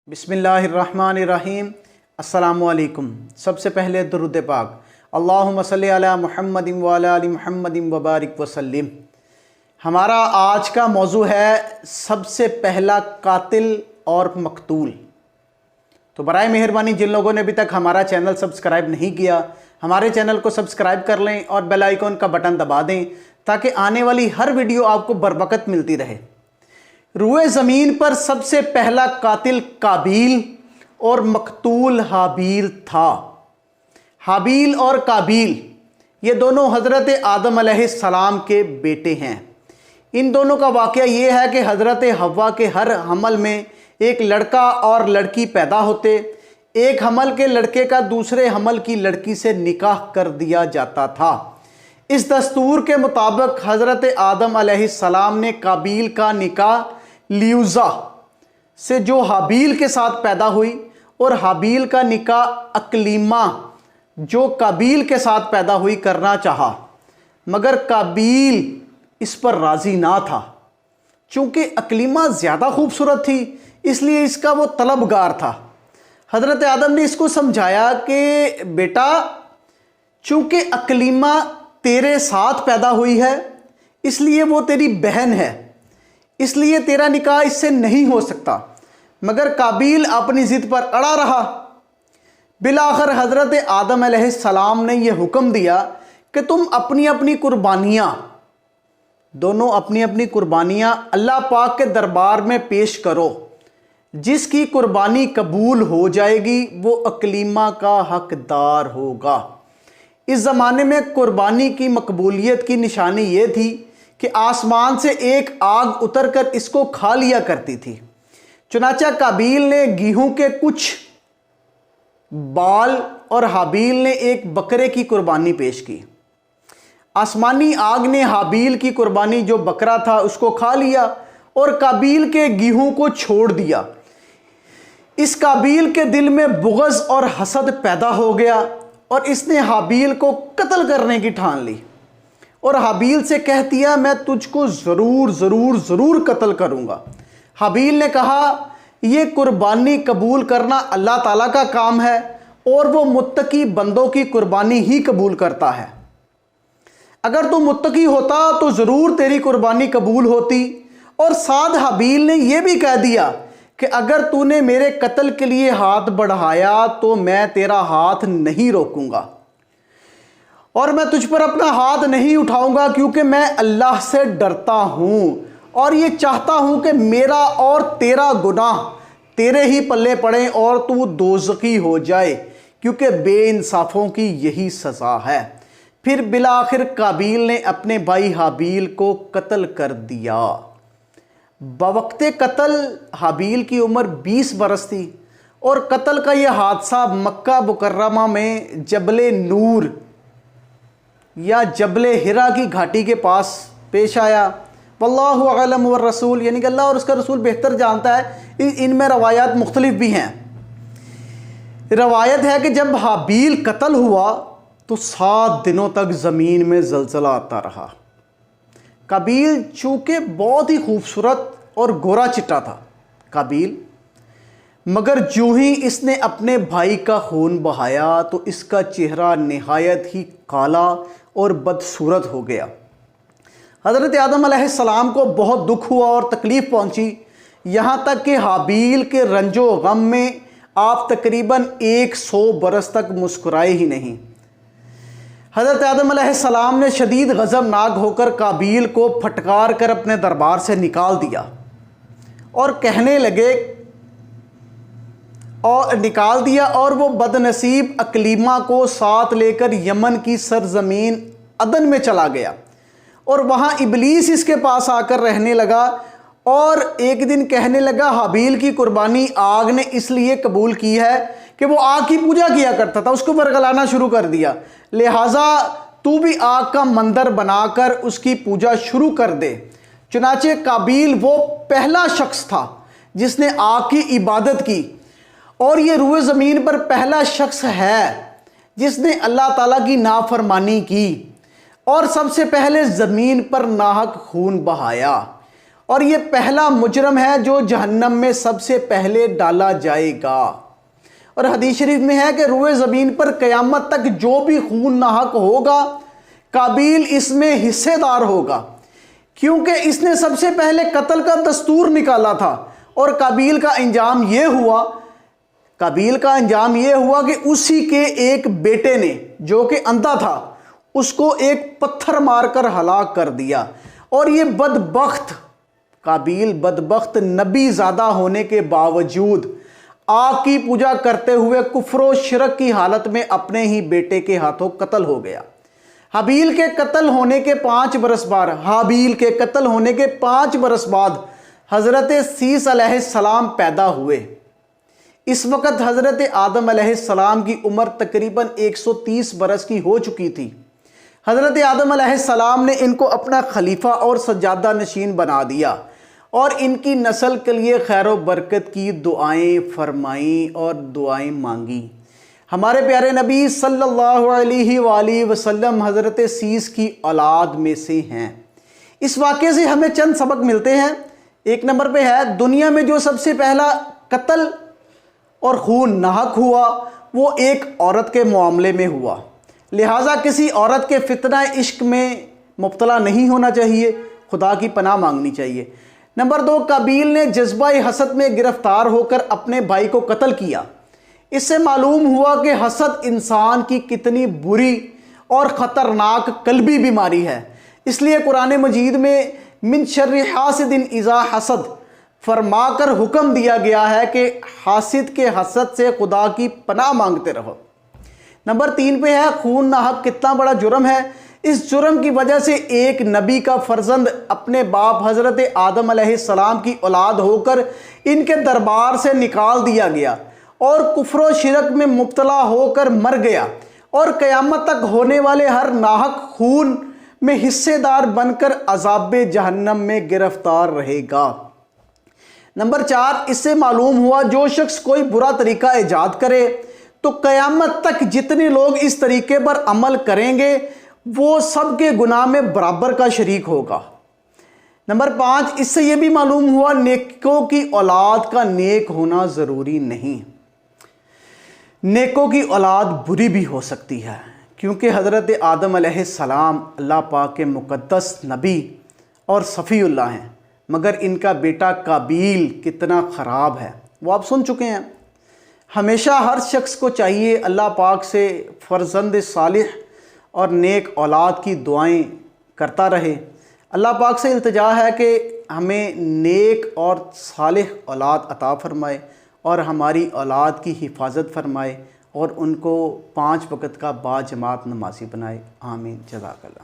بسم اللہ الرحمن الرحیم۔ السلام علیکم۔ سب سے پہلے درود پاک، اللہم صلی علی محمد وعلی آل محمد وبارک وسلم۔ ہمارا آج کا موضوع ہے سب سے پہلا قاتل اور مقتول۔ تو برائے مہربانی جن لوگوں نے ابھی تک ہمارا چینل سبسکرائب نہیں کیا، ہمارے چینل کو سبسکرائب کر لیں اور بیل آئیکن کا بٹن دبا دیں تاکہ آنے والی ہر ویڈیو آپ کو بروقت ملتی رہے۔ روئے زمین پر سب سے پہلا قاتل قابیل اور مقتول حابیل تھا۔ حابیل اور قابیل یہ دونوں حضرت آدم علیہ السلام کے بیٹے ہیں۔ ان دونوں کا واقعہ یہ ہے کہ حضرت حوا کے ہر حمل میں ایک لڑکا اور لڑکی پیدا ہوتے۔ ایک حمل کے لڑکے کا دوسرے حمل کی لڑکی سے نکاح کر دیا جاتا تھا۔ اس دستور کے مطابق حضرت آدم علیہ السلام نے قابیل کا نکاح لیوزا سے جو حابیل کے ساتھ پیدا ہوئی اور حابیل کا نکاح اکلیمہ جو قابیل کے ساتھ پیدا ہوئی کرنا چاہا، مگر قابیل اس پر راضی نہ تھا۔ چونکہ اکلیمہ زیادہ خوبصورت تھی اس لیے اس کا وہ طلبگار تھا۔ حضرت آدم نے اس کو سمجھایا کہ بیٹا چونکہ اکلیمہ تیرے ساتھ پیدا ہوئی ہے اس لیے وہ تیری بہن ہے، اس لیے تیرا نکاح اس سے نہیں ہو سکتا، مگر قابیل اپنی ضد پر اڑا رہا۔ بالآخر حضرت آدم علیہ السلام نے یہ حکم دیا کہ تم اپنی اپنی قربانیاں اللہ پاک کے دربار میں پیش کرو۔ جس کی قربانی قبول ہو جائے گی وہ اکلیمہ کا حقدار ہوگا۔ اس زمانے میں قربانی کی مقبولیت کی نشانی یہ تھی کہ آسمان سے ایک آگ اتر کر اس کو کھا لیا کرتی تھی۔ چنانچہ قابیل نے گیہوں کے کچھ بال اور حابیل نے ایک بکرے کی قربانی پیش کی۔ آسمانی آگ نے حابیل کی قربانی جو بکرا تھا اس کو کھا لیا اور قابیل کے گیہوں کو چھوڑ دیا۔ اس قابیل کے دل میں بغض اور حسد پیدا ہو گیا اور اس نے حابیل کو قتل کرنے کی ٹھان لی اور حابیل سے کہہ دیا میں تجھ کو ضرور قتل کروں گا۔ حابیل نے کہا یہ قربانی قبول کرنا اللہ تعالیٰ کا کام ہے اور وہ متقی بندوں کی قربانی ہی قبول کرتا ہے۔ اگر تو متقی ہوتا تو ضرور تیری قربانی قبول ہوتی۔ اور ساتھ حابیل نے یہ بھی کہہ دیا کہ اگر تو نے میرے قتل کے لیے ہاتھ بڑھایا تو میں تیرا ہاتھ نہیں روکوں گا اور میں تجھ پر اپنا ہاتھ نہیں اٹھاؤں گا، کیونکہ میں اللہ سے ڈرتا ہوں اور یہ چاہتا ہوں کہ میرا اور تیرا گناہ تیرے ہی پلے پڑے اور تو دوزخی ہو جائے، کیونکہ بے انصافوں کی یہی سزا ہے۔ پھر بالآخر قابیل نے اپنے بھائی حابیل کو قتل کر دیا۔ بوقت قتل حابیل کی عمر 20 برس تھی اور قتل کا یہ حادثہ مکہ مکرمہ میں جبل نور یا جبل ہرا کی گھاٹی کے پاس پیش آیا۔ واللہ اعلم والرسول، یعنی کہ اللہ اور اس کا رسول بہتر جانتا ہے۔ ان میں روایات مختلف بھی ہیں۔ روایت ہے کہ جب حابیل قتل ہوا تو 7 دنوں تک زمین میں زلزلہ آتا رہا۔ قابیل چونکہ بہت ہی خوبصورت اور گورا چٹا تھا قابیل، مگر جو ہی اس نے اپنے بھائی کا خون بہایا تو اس کا چہرہ نہایت ہی کالا اور بدصورت ہو گیا۔ حضرت آدم علیہ السلام کو بہت دکھ ہوا اور تکلیف پہنچی، یہاں تک کہ حابیل کے رنج و غم میں آپ تقریباً 100 برس تک مسکرائے ہی نہیں۔ حضرت آدم علیہ السلام نے شدید غضبناک ہو کر قابیل کو پھٹکار کر اپنے دربار سے نکال دیا اور کہنے لگے اور وہ بد نصیب اکلیمہ کو ساتھ لے کر یمن کی سرزمین عدن میں چلا گیا اور وہاں ابلیس اس کے پاس آ کر رہنے لگا اور ایک دن کہنے لگا حابیل کی قربانی آگ نے اس لیے قبول کی ہے کہ وہ آگ کی پوجا کیا کرتا تھا، اس کو ورگلانا شروع کر دیا، لہٰذا تو بھی آگ کا مندر بنا کر اس کی پوجا شروع کر دے۔ چنانچہ قابیل وہ پہلا شخص تھا جس نے آگ کی عبادت کی اور یہ روئے زمین پر پہلا شخص ہے جس نے اللہ تعالیٰ کی نافرمانی کی اور سب سے پہلے زمین پر ناحق خون بہایا اور یہ پہلا مجرم ہے جو جہنم میں سب سے پہلے ڈالا جائے گا۔ اور حدیث شریف میں ہے کہ روئے زمین پر قیامت تک جو بھی خون ناحق ہوگا قابیل اس میں حصے دار ہوگا، کیونکہ اس نے سب سے پہلے قتل کا دستور نکالا تھا۔ اور قابیل کا انجام یہ ہوا کہ اسی کے ایک بیٹے نے جو کہ اندھا تھا اس کو ایک پتھر مار کر ہلاک کر دیا۔ اور یہ قابیل بدبخت نبی زادہ ہونے کے باوجود آگ کی پوجا کرتے ہوئے کفر و شرک کی حالت میں اپنے ہی بیٹے کے ہاتھوں قتل ہو گیا۔ حابیل کے قتل ہونے کے 5 برس بعد حضرت سیس علیہ السلام پیدا ہوئے۔ اس وقت حضرت آدم علیہ السلام کی عمر تقریباً 130 برس کی ہو چکی تھی۔ حضرت آدم علیہ السلام نے ان کو اپنا خلیفہ اور سجادہ نشین بنا دیا اور ان کی نسل کے لیے خیر و برکت کی دعائیں فرمائیں اور دعائیں مانگی۔ ہمارے پیارے نبی صلی اللہ علیہ وآلہ وسلم حضرت سیس کی اولاد میں سے ہیں۔ اس واقعے سے ہمیں چند سبق ملتے ہیں۔ ایک نمبر پہ ہے، دنیا میں جو سب سے پہلا قتل اور خون ناحق ہوا وہ ایک عورت کے معاملے میں ہوا، لہٰذا کسی عورت کے فتنہ عشق میں مبتلا نہیں ہونا چاہیے، خدا کی پناہ مانگنی چاہیے۔ نمبر 2، قابیل نے جذبہ حسد میں گرفتار ہو کر اپنے بھائی کو قتل کیا۔ اس سے معلوم ہوا کہ حسد انسان کی کتنی بری اور خطرناک قلبی بیماری ہے۔ اس لیے قرآن مجید میں من شر حاسد اذا حسد فرما کر حکم دیا گیا ہے کہ حاسد کے حسد سے خدا کی پناہ مانگتے رہو۔ نمبر 3 پہ ہے، خون ناحق کتنا بڑا جرم ہے۔ اس جرم کی وجہ سے ایک نبی کا فرزند اپنے باپ حضرت آدم علیہ السلام کی اولاد ہو کر ان کے دربار سے نکال دیا گیا اور کفر و شرک میں مبتلا ہو کر مر گیا، اور قیامت تک ہونے والے ہر ناحق خون میں حصے دار بن کر عذاب جہنم میں گرفتار رہے گا۔ نمبر 4، اس سے معلوم ہوا جو شخص کوئی برا طریقہ ایجاد کرے تو قیامت تک جتنے لوگ اس طریقے پر عمل کریں گے وہ سب کے گناہ میں برابر کا شریک ہوگا۔ نمبر 5، اس سے یہ بھی معلوم ہوا نیکوں کی اولاد کا نیک ہونا ضروری نہیں، نیکوں کی اولاد بری بھی ہو سکتی ہے، کیونکہ حضرت آدم علیہ السلام اللہ پاک کے مقدس نبی اور صفی اللہ ہیں، مگر ان کا بیٹا قابیل کتنا خراب ہے وہ آپ سن چکے ہیں۔ ہمیشہ ہر شخص کو چاہیے اللہ پاک سے فرزند صالح اور نیک اولاد کی دعائیں کرتا رہے۔ اللہ پاک سے التجا ہے کہ ہمیں نیک اور صالح اولاد عطا فرمائے اور ہماری اولاد کی حفاظت فرمائے اور ان کو 5 وقت کا با جماعت نمازی بنائے۔ آمین۔ جزاک اللہ۔